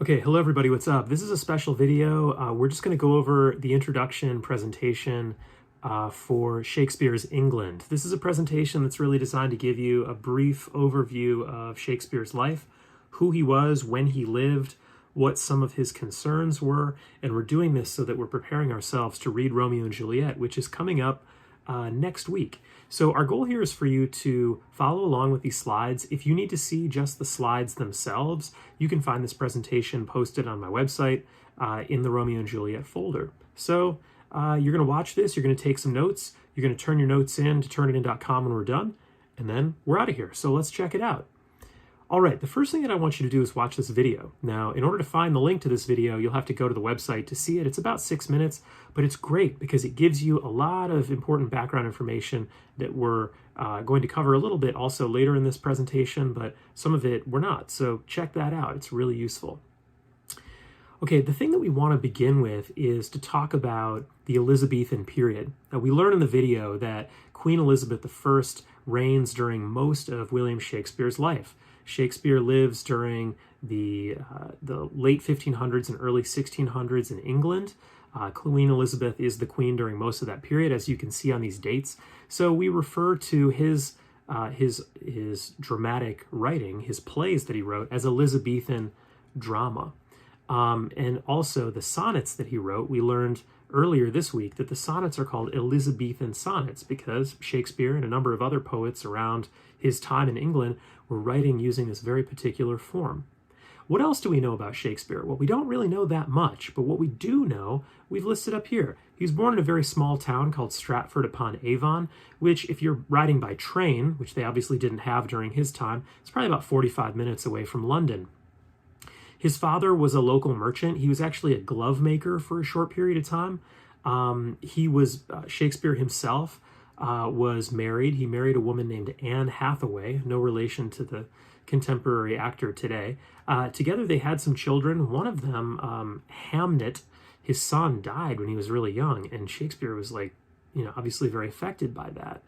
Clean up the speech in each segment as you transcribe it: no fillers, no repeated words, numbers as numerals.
Okay, hello everybody, what's up? This is a special video. We're just going to go over the introduction presentation for Shakespeare's England. This is a presentation that's really designed to give you a brief overview of Shakespeare's life, who he was, when he lived, what some of his concerns were, and we're doing this so that we're preparing ourselves to read Romeo and Juliet, which is coming up next week. So our goal here is for you to follow along with these slides. If you need to see just the slides themselves, you can find this presentation posted on my website in the Romeo and Juliet folder. So you're going to watch this, you're going to take some notes, you're going to turn your notes in to turnitin.com when we're done, and then we're out of here. So let's check it out. All right, the first thing that I want you to do is watch this video. Now, in order to find the link to this video, you'll have to go to the website to see it. It's about 6 minutes, but it's great because it gives you a lot of important background information that we're going to cover a little bit also later in this presentation, but some of it we're not. So check that out. It's really useful. Okay, the thing that we want to begin with is to talk about the Elizabethan period. Now, we learn in the video that Queen Elizabeth I reigns during most of William Shakespeare's life. Shakespeare lives during the late 1500s and early 1600s in England. Queen Elizabeth is the queen during most of that period, as you can see on these dates. So we refer to his dramatic writing, his plays that he wrote, as Elizabethan drama. And also the sonnets that he wrote, we learned earlier this week that the sonnets are called Elizabethan sonnets because Shakespeare and a number of other poets around his time in England were writing using this very particular form. What else do we know about Shakespeare? Well, we don't really know that much, but what we do know, we've listed up here. He was born in a very small town called Stratford-upon-Avon, which if you're riding by train, which they obviously didn't have during his time, it's probably about 45 minutes away from London. His father was a local merchant. He was actually a glove maker for a short period of time. Shakespeare himself was married. He married a woman named Anne Hathaway, no relation to the contemporary actor today. Together they had some children. One of them, Hamnet, his son died when he was really young, and Shakespeare was obviously very affected by that.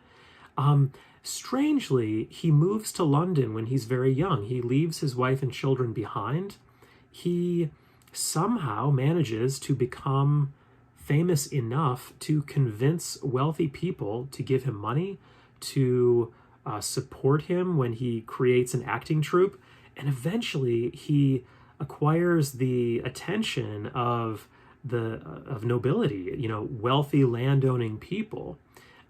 Strangely, he moves to London when he's very young. He leaves his wife and children behind. He somehow manages to become famous enough to convince wealthy people to give him money, to support him when he creates an acting troupe, and eventually he acquires the attention of nobility, wealthy landowning people,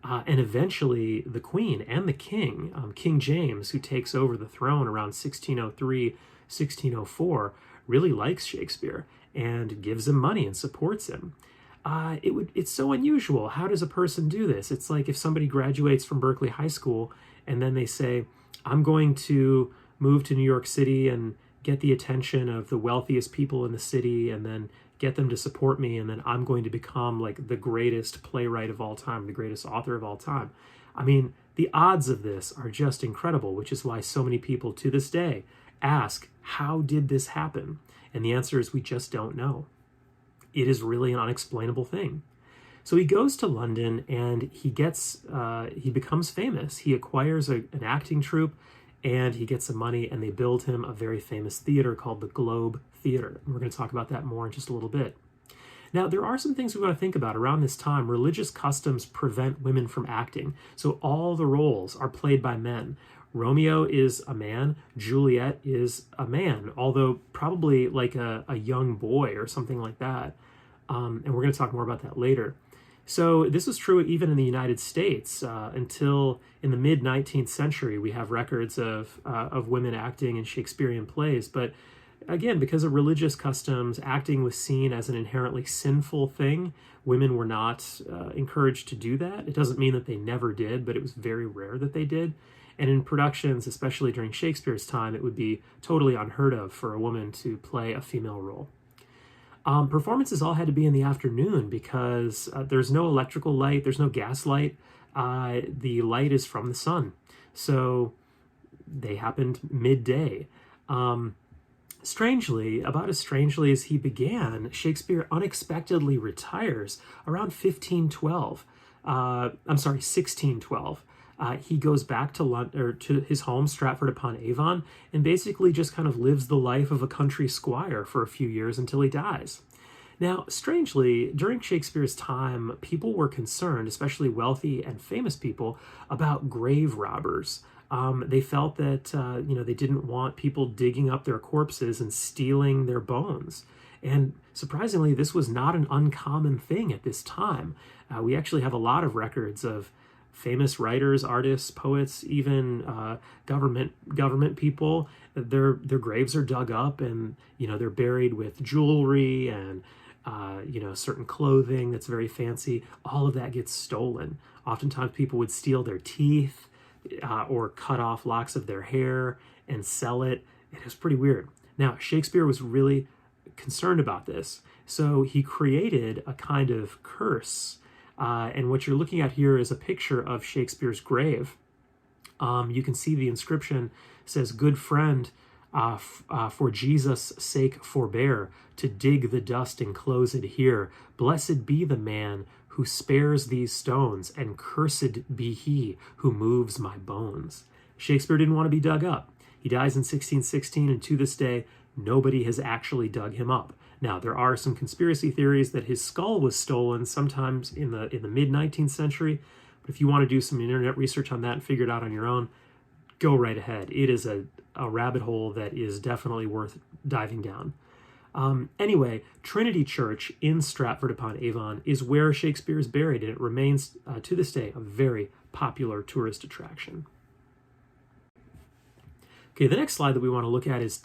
and eventually the Queen and the King, King James, who takes over the throne around 1603, 1604, really likes Shakespeare and gives him money and supports him. It's so unusual. How does a person do this? It's like if somebody graduates from Berkeley High School and then they say, I'm going to move to New York City and get the attention of the wealthiest people in the city and then get them to support me, and then I'm going to become like the greatest playwright of all time, the greatest author of all time. I mean, the odds of this are just incredible, which is why so many people to this day ask, how did this happen? And the answer is we just don't know. It is really an unexplainable thing. So he goes to London and he becomes famous. He acquires an acting troupe and he gets some money, and they build him a very famous theater called the Globe Theater. And we're going to talk about that more in just a little bit. Now, there are some things we want to think about. Around this time, religious customs prevent women from acting. So all the roles are played by men. Romeo is a man, Juliet is a man, although probably like a young boy or something like that. And we're going to talk more about that later. So this was true even in the United States until in the mid-19th century. We have records of women acting in Shakespearean plays. But again, because of religious customs, acting was seen as an inherently sinful thing. Women were not encouraged to do that. It doesn't mean that they never did, but it was very rare that they did. And in productions, especially during Shakespeare's time, it would be totally unheard of for a woman to play a female role. Performances all had to be in the afternoon because there's no electrical light, there's no gas light. The light is from the sun. So they happened midday. Strangely, about as strangely as he began, Shakespeare unexpectedly retires around 1612. He goes back to London, or to his home, Stratford-upon-Avon, and basically just kind of lives the life of a country squire for a few years until he dies. Now, strangely, during Shakespeare's time, people were concerned, especially wealthy and famous people, about grave robbers. They felt that they didn't want people digging up their corpses and stealing their bones. And surprisingly, this was not an uncommon thing at this time. We actually have a lot of records of famous writers, artists, poets, even government people. Their graves are dug up, and they're buried with jewelry and certain clothing that's very fancy. All of that gets stolen. Oftentimes, people would steal their teeth or cut off locks of their hair and sell it. It was pretty weird. Now, Shakespeare was really concerned about this, so he created a kind of curse. And what you're looking at here is a picture of Shakespeare's grave. You can see the inscription says, "Good friend, for Jesus' sake forbear to dig the dust enclosed here. Blessed be the man who spares these stones, and cursed be he who moves my bones." Shakespeare didn't want to be dug up. He dies in 1616, and to this day, nobody has actually dug him up. Now, there are some conspiracy theories that his skull was stolen sometimes in the mid-19th century, but if you want to do some internet research on that and figure it out on your own, go right ahead. It is a rabbit hole that is definitely worth diving down. Anyway, Trinity Church in Stratford-upon-Avon is where Shakespeare is buried, and it remains to this day a very popular tourist attraction. Okay, the next slide that we want to look at is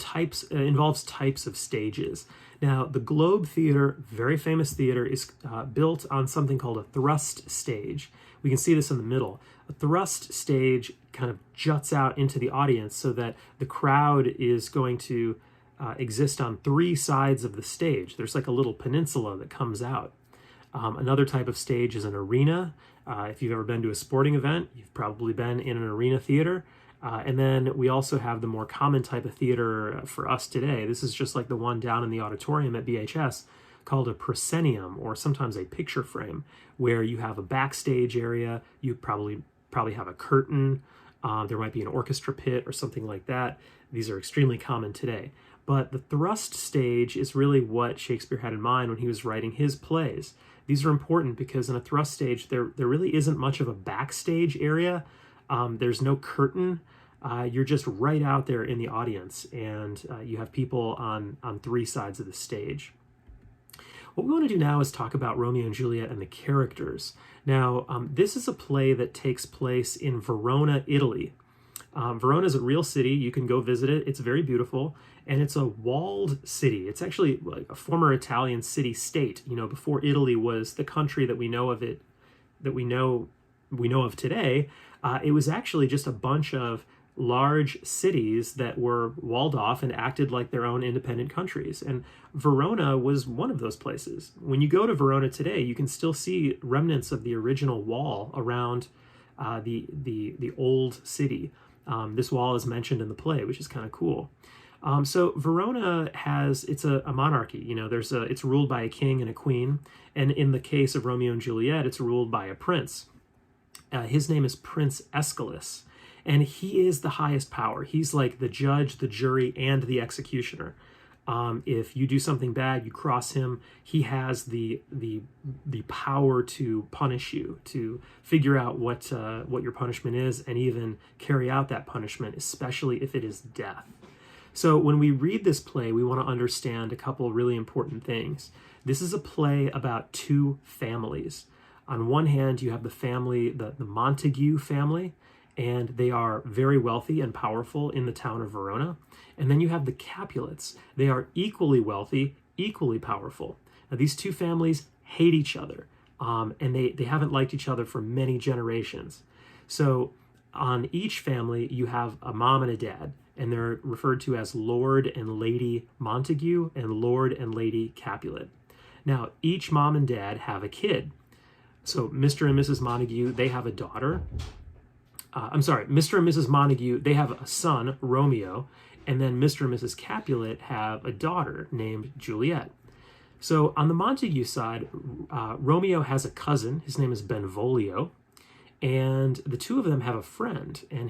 involves types of stages. Now, the Globe Theater, very famous theater, is built on something called a thrust stage. We can see this in the middle. A thrust stage kind of juts out into the audience so that the crowd is going to exist on three sides of the stage. There's like a little peninsula that comes out. Another type of stage is an arena. If you've ever been to a sporting event, you've probably been in an arena theater. And then we also have the more common type of theater for us today. This is just like the one down in the auditorium at BHS called a proscenium, or sometimes a picture frame, where you have a backstage area. You probably have a curtain. There might be an orchestra pit or something like that. These are extremely common today. But the thrust stage is really what Shakespeare had in mind when he was writing his plays. These are important because in a thrust stage, there really isn't much of a backstage area. There's no curtain. You're just right out there in the audience, and you have people on three sides of the stage. What we want to do now is talk about Romeo and Juliet and the characters. Now, this is a play that takes place in Verona, Italy. Verona is a real city. You can go visit it. It's very beautiful, and it's a walled city. It's actually like a former Italian city-state. Before Italy was the country that we know of today. It was actually just a bunch of large cities that were walled off and acted like their own independent countries. And Verona was one of those places. When you go to Verona today, you can still see remnants of the original wall around the old city. This wall is mentioned in the play, which is kind of cool. So Verona it's a monarchy. It's ruled by a king and a queen. And in the case of Romeo and Juliet, it's ruled by a prince. His name is Prince Aeschylus, and he is the highest power. He's like the judge, the jury, and the executioner. If you do something bad, you cross him. He has the power to punish you, to figure out what your punishment is, and even carry out that punishment, especially if it is death. So when we read this play, we want to understand a couple really important things. This is a play about two families. On one hand, you have the family, the Montague family, and they are very wealthy and powerful in the town of Verona. And then you have the Capulets. They are equally wealthy, equally powerful. Now, these two families hate each other, and they haven't liked each other for many generations. So on each family, you have a mom and a dad, and they're referred to as Lord and Lady Montague and Lord and Lady Capulet. Now, each mom and dad have a kid. So Mr. and Mrs. Montague, they have a daughter. Mr. and Mrs. Montague, they have a son, Romeo, and then Mr. and Mrs. Capulet have a daughter named Juliet. So on the Montague side, Romeo has a cousin. His name is Benvolio, And the two of them have a friend, and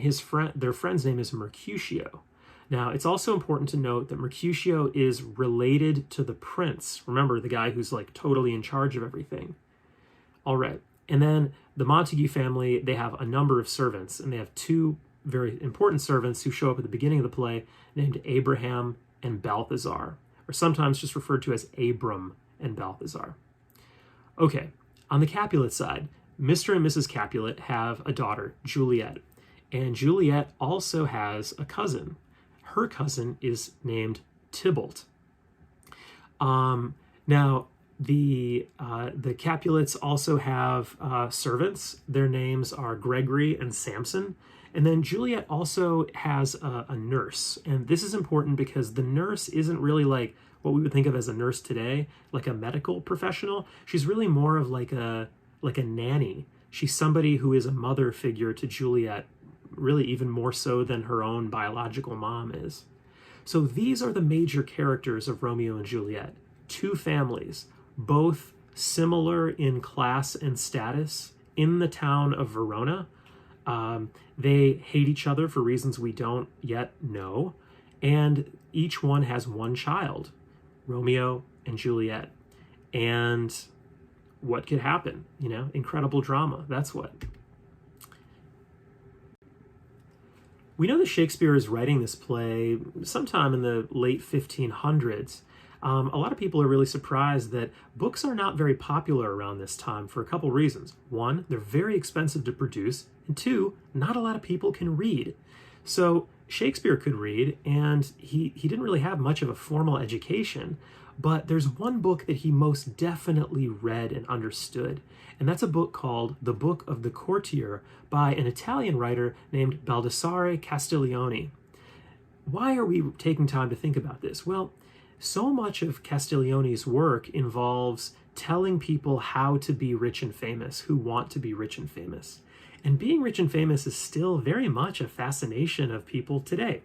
their friend's name is Mercutio. Now, it's also important to note that Mercutio is related to the prince. Remember, the guy who's like totally in charge of everything. All right. And then the Montague family, they have a number of servants, and they have two very important servants who show up at the beginning of the play named Abraham and Balthazar, or sometimes just referred to as Abram and Balthazar. Okay, on the Capulet side, Mr. and Mrs. Capulet have a daughter, Juliet, and Juliet also has a cousin. Her cousin is named Tybalt. Now, the Capulets also have servants. Their names are Gregory and Samson. And then Juliet also has a nurse. And this is important because the nurse isn't really like what we would think of as a nurse today, like a medical professional. She's really more of like a nanny. She's somebody who is a mother figure to Juliet, really even more so than her own biological mom is. So these are the major characters of Romeo and Juliet. Two families, both similar in class and status in the town of Verona. They hate each other for reasons we don't yet know, and each one has one child, Romeo and Juliet. And what could happen? Incredible drama. That's what. We know that Shakespeare is writing this play sometime in the late 1500s. A lot of people are really surprised that books are not very popular around this time for a couple reasons. One, they're very expensive to produce, and two, not a lot of people can read. So Shakespeare could read, and he didn't really have much of a formal education, but there's one book that he most definitely read and understood, and that's a book called The Book of the Courtier by an Italian writer named Baldassare Castiglione. Why are we taking time to think about this? Well, so much of Castiglione's work involves telling people how to be rich and famous, who want to be rich and famous. And being rich and famous is still very much a fascination of people today,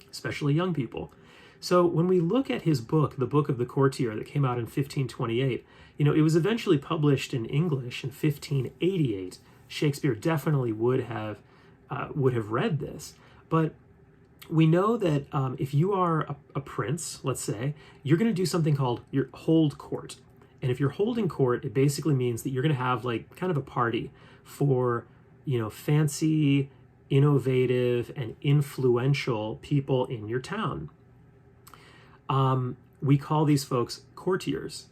especially young people. So when we look at his book, The Book of the Courtier, that came out in 1528, it was eventually published in English in 1588. Shakespeare definitely would have read this. But we know that if you are a prince, let's say, you're going to do something called your hold court. And if you're holding court, it basically means that you're going to have like kind of a party for, fancy, innovative, and influential people in your town. We call these folks courtiers.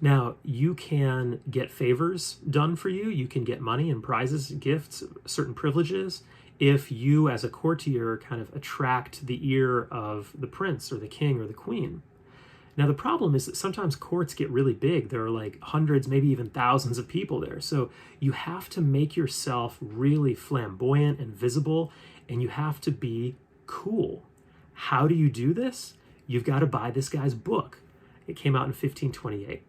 Now, you can get favors done for you. You can get money and prizes, gifts, certain privileges, if you as a courtier kind of attract the ear of the prince or the king or the queen. Now, the problem is that sometimes courts get really big. There are like hundreds, maybe even thousands of people there. So you have to make yourself really flamboyant and visible, and you have to be cool. How do you do this? You've got to buy this guy's book. It came out in 1528.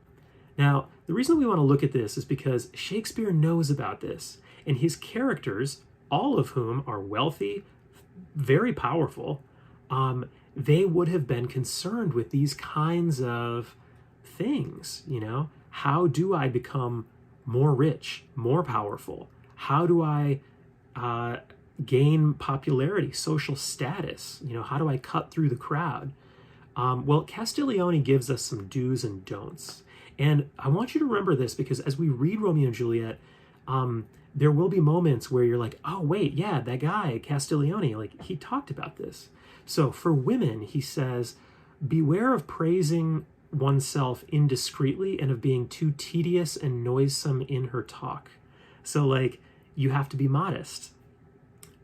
Now, the reason we want to look at this is because Shakespeare knows about this, and his characters, all of whom are wealthy, very powerful, they would have been concerned with these kinds of things. How do I become more rich, more powerful? How do I gain popularity, social status? How do I cut through the crowd? Well, Castiglione gives us some do's and don'ts. And I want you to remember this because as we read Romeo and Juliet, there will be moments where you're like, oh, wait, yeah, that guy, Castiglione, like he talked about this. So for women, he says, beware of praising oneself indiscreetly and of being too tedious and noisome in her talk. So like, you have to be modest.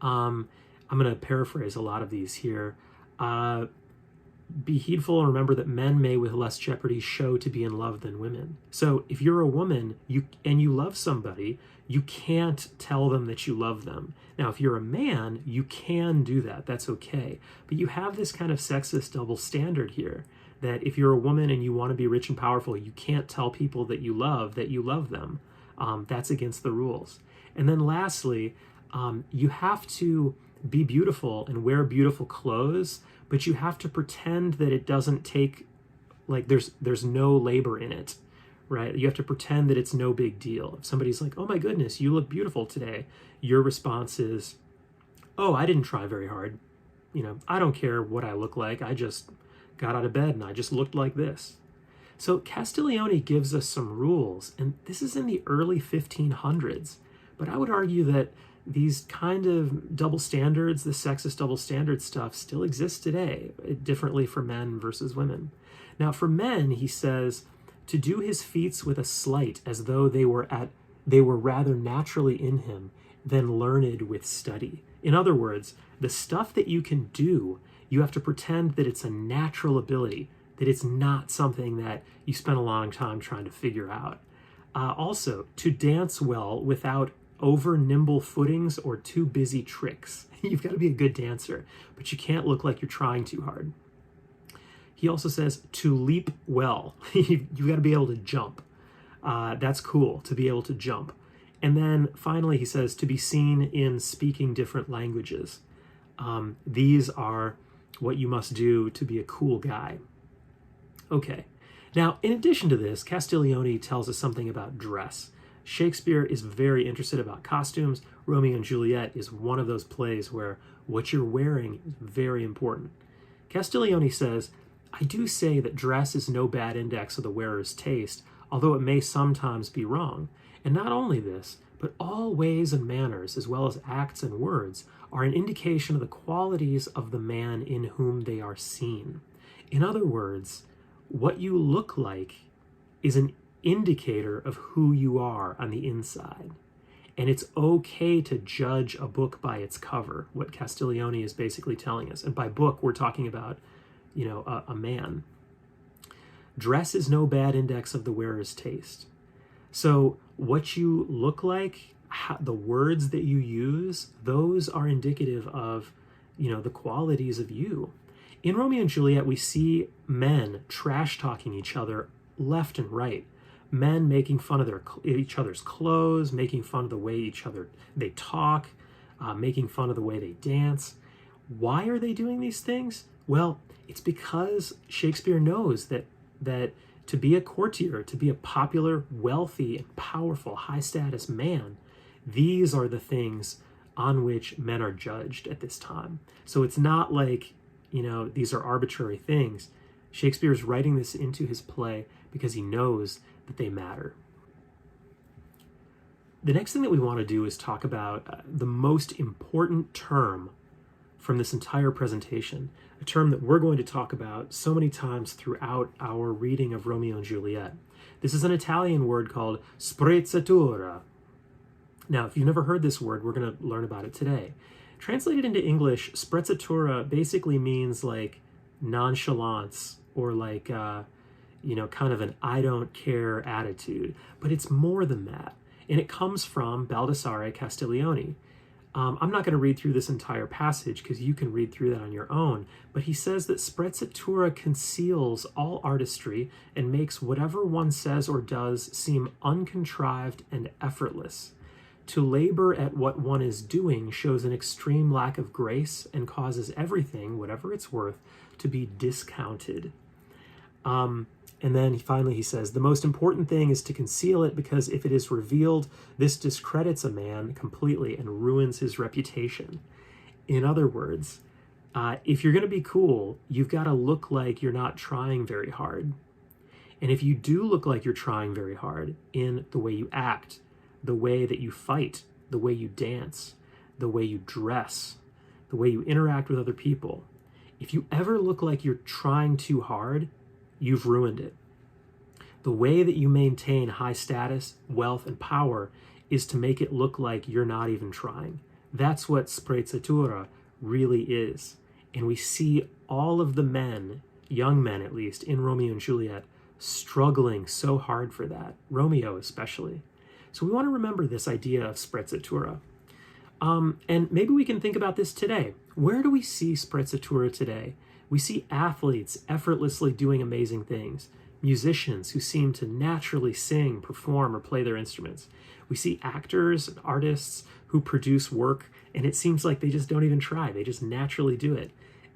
I'm going to paraphrase a lot of these here. Be heedful and remember that men may with less jeopardy show to be in love than women. So if you're a woman and you love somebody, you can't tell them that you love them. Now, if you're a man, you can do that. That's okay. But you have this kind of sexist double standard here, that if you're a woman and you want to be rich and powerful, you can't tell people that you love them. That's against the rules. And then lastly, you have to be beautiful and wear beautiful clothes, but you have to pretend that it doesn't take, like there's no labor in it, right? You have to pretend that it's no big deal. If somebody's like, oh my goodness, you look beautiful today, your response is, oh, I didn't try very hard. I don't care what I look like. I just got out of bed and I just looked like this. So Castiglione gives us some rules, and this is in the early 1500s. But I would argue that these kind of double standards, the sexist double standard stuff, still exists today, differently for men versus women. Now, for men, he says to do his feats with a sleight, as though they were rather naturally in him than learned with study. In other words, the stuff that you can do, you have to pretend that it's a natural ability, that it's not something that you spent a long time trying to figure out. Also, to dance well without over nimble footings or too busy tricks. You've got to be a good dancer, but you can't look like you're trying too hard. He also says to leap well. You've got to be able to jump. That's cool, to be able to jump. And then finally, he says to be seen in speaking different languages. These are what you must do to be a cool guy. Okay. Now, in addition to this, Castiglione tells us something about dress. Shakespeare is very interested about costumes. Romeo and Juliet is one of those plays where what you're wearing is very important. Castiglione says, I do say that dress is no bad index of the wearer's taste, although it may sometimes be wrong. And not only this, but all ways and manners, as well as acts and words, are an indication of the qualities of the man in whom they are seen. In other words, what you look like is an indicator of who you are on the inside. And it's okay to judge a book by its cover, what Castiglione is basically telling us. And by book, we're talking about, a man. Dress is no bad index of the wearer's taste. So what you look like, the words that you use, those are indicative of, the qualities of you. In Romeo and Juliet, we see men trash-talking each other left and right. Men making fun of each other's clothes, making fun of the way they talk, making fun of the way they dance. Why are they doing these things? Well, it's because Shakespeare knows that to be a courtier, to be a popular, wealthy, and powerful, high-status man, these are the things on which men are judged at this time. So it's not like, these are arbitrary things. Shakespeare is writing this into his play because he knows that they matter. The next thing that we want to do is talk about the most important term from this entire presentation, a term that we're going to talk about so many times throughout our reading of Romeo and Juliet. This is an Italian word called sprezzatura. Now, if you've never heard this word, we're going to learn about it today. Translated into English, sprezzatura basically means like nonchalance or like, kind of an I don't care attitude. But it's more than that. And it comes from Baldassare Castiglione. I'm not going to read through this entire passage because you can read through that on your own. But he says that sprezzatura conceals all artistry and makes whatever one says or does seem uncontrived and effortless. To labor at what one is doing shows an extreme lack of grace and causes everything, whatever it's worth, to be discounted. And then finally he says, the most important thing is to conceal it because if it is revealed, this discredits a man completely and ruins his reputation. In other words, if you're going to be cool, you've got to look like you're not trying very hard. And if you do look like you're trying very hard in the way you act, the way that you fight, the way you dance, the way you dress, the way you interact with other people, if you ever look like you're trying too hard, you've ruined it. The way that you maintain high status, wealth, and power is to make it look like you're not even trying. That's what sprezzatura really is. And we see all of the men, young men at least, in Romeo and Juliet, struggling so hard for that, Romeo especially. So we want to remember this idea of sprezzatura. And maybe we can think about this today. Where do we see sprezzatura today? We see athletes effortlessly doing amazing things, musicians who seem to naturally sing, perform, or play their instruments. We see actors and artists who produce work, and it seems like they just don't even try. They just naturally do it.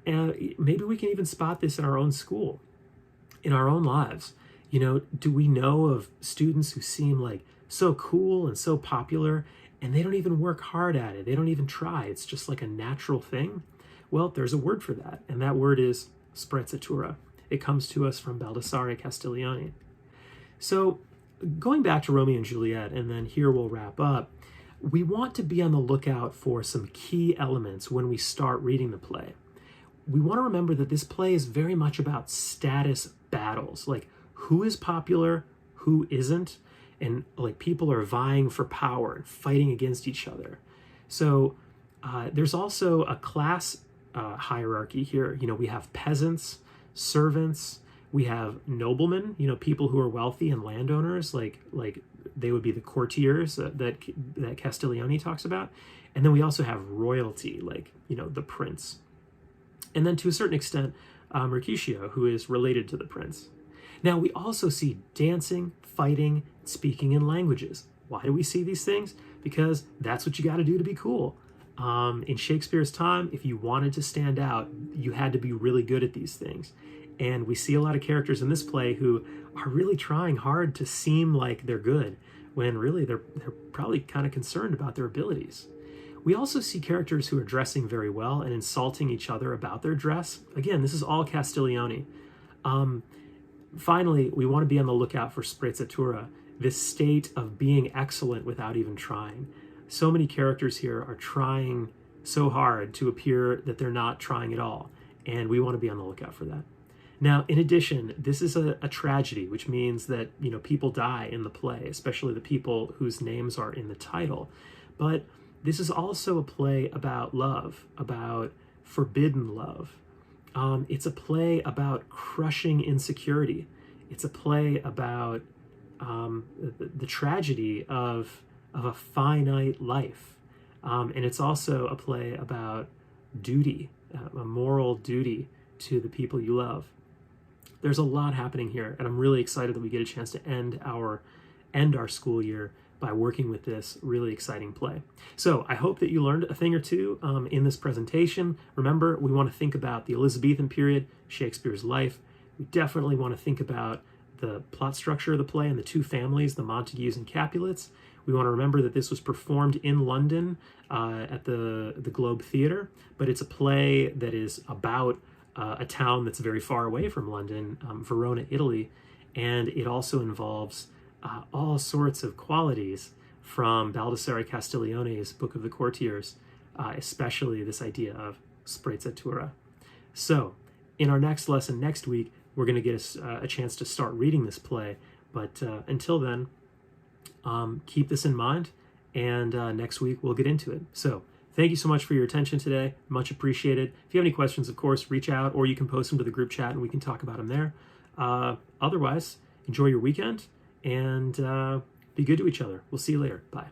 And maybe we can even spot this in our own school, in our own lives. Do we know of students who seem like so cool and so popular, and they don't even work hard at it? They don't even try. It's just like a natural thing. Well, there's a word for that, and that word is sprezzatura. It comes to us from Baldassare Castiglione. So going back to Romeo and Juliet, and then here we'll wrap up, we want to be on the lookout for some key elements when we start reading the play. We want to remember that this play is very much about status battles, like who is popular, who isn't, and like people are vying for power and fighting against each other. So there's also a class hierarchy here. We have peasants, servants, we have noblemen, people who are wealthy and landowners, like they would be the courtiers that Castiglione talks about. And then we also have royalty, like, the prince. And then to a certain extent, Mercutio, who is related to the prince. Now we also see dancing, fighting, speaking in languages. Why do we see these things? Because that's what you got to do to be cool. In Shakespeare's time, if you wanted to stand out, you had to be really good at these things. And we see a lot of characters in this play who are really trying hard to seem like they're good, when really they're probably kind of concerned about their abilities. We also see characters who are dressing very well and insulting each other about their dress. Again, this is all Castiglione. Finally, we want to be on the lookout for sprezzatura, this state of being excellent without even trying. So many characters here are trying so hard to appear that they're not trying at all, and we want to be on the lookout for that. Now, in addition, this is a tragedy, which means that, people die in the play, especially the people whose names are in the title. But this is also a play about love, about forbidden love. It's a play about crushing insecurity. It's a play about the tragedy of a finite life. And it's also a play about duty, a moral duty to the people you love. There's a lot happening here, and I'm really excited that we get a chance to end our school year by working with this really exciting play. So I hope that you learned a thing or two in this presentation. Remember, we want to think about the Elizabethan period, Shakespeare's life. We definitely want to think about the plot structure of the play and the two families, the Montagues and Capulets. We want to remember that this was performed in London at the Globe Theatre, but it's a play that is about a town that's very far away from London, Verona, Italy, and it also involves all sorts of qualities from Baldassare Castiglione's Book of the Courtiers, especially this idea of sprezzatura. So, in our next lesson next week, we're going to get a chance to start reading this play, but until then, keep this in mind, and next week we'll get into it. So, thank you so much for your attention today. Much appreciated. If you have any questions, of course, reach out, or you can post them to the group chat and we can talk about them there. Otherwise, enjoy your weekend and be good to each other. We'll see you later. Bye.